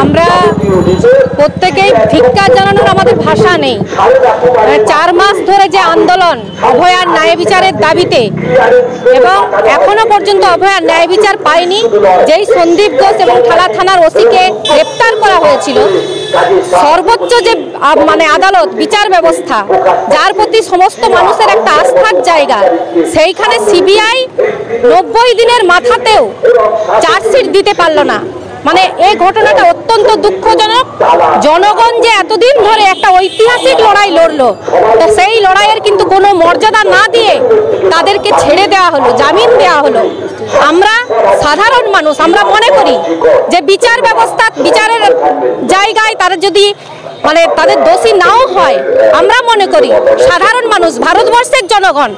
আমরা প্রত্যেকেই ধিক্কার জানানোর আমাদের ভাষা নেই। 4 মাস ধরে যে আন্দোলন অভয়ার ন্যায় বিচারের দাবিতে, এবং এখনো পর্যন্ত অভয়ার ন্যায় বিচার পায়নি। যেই সন্দীপ ঘোষ এবং ঠালা থানার ওসিকে গ্রেপ্তার করা হয়েছিল, সর্বোচ্চ যে আদালত বিচার ব্যবস্থা, যার প্রতি সমস্ত মানুষের একটা আস্থার জায়গা, সেইখানে সিবিআই 90 দিনের মাথাতেও চার্জশিট দিতে পারল না। এই ঘটনাটা অত্যন্ত দুঃখজনক। জনগণ যে এতদিন ধরে একটা ঐতিহাসিক লড়াই লড়লো, তো সেই লড়াইয়ের কিন্তু কোনো মর্যাদা না দিয়ে তাদেরকে ছেড়ে দেওয়া হলো, জামিন দেওয়া হলো। আমরা সাধারণ মানুষ, আমরা মনে করি যে বিচার ব্যবস্থা, বিচারের জায়গায় তারা যদি তাদের দোষী নাও হয়, আমরা মনে করি সাধারণ মানুষ, ভারতবর্ষের জনগণ,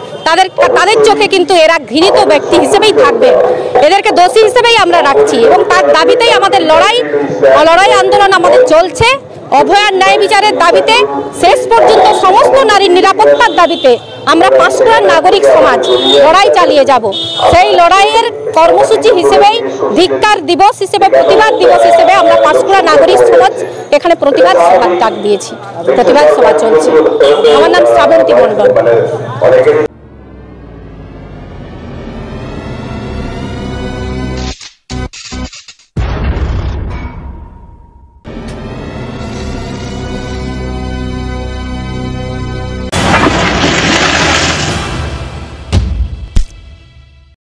তাদের চোখে কিন্তু এরা ঘৃণিত ব্যক্তি হিসেবেই থাকবে। এদেরকে দোষী হিসেবেই আমরা রাখছি, এবং তার দাবিতেই আমাদের লড়াই আন্দোলন আমাদের চলছে। অভয়ার ন্যায় বিচারের দাবিতে, শেষ পর্যন্ত সমস্ত নারীর নিরাপত্তার দাবিতে আমরা পাঁশকুড়ার নাগরিক সমাজ লড়াই চালিয়ে যাব। সেই লড়াইয়ের কর্মসূচি হিসেবেই ধিক্কার দিবস হিসেবে, প্রতিবাদ দিবস হিসেবে আমরা পাঁশকুড়া নাগরিক সমাজ এখানে প্রতিবাদ সভার ডাক দিয়েছি। প্রতিবাদ সভা চলছে। আমার নাম শ্রাবন্তী মণ্ডল।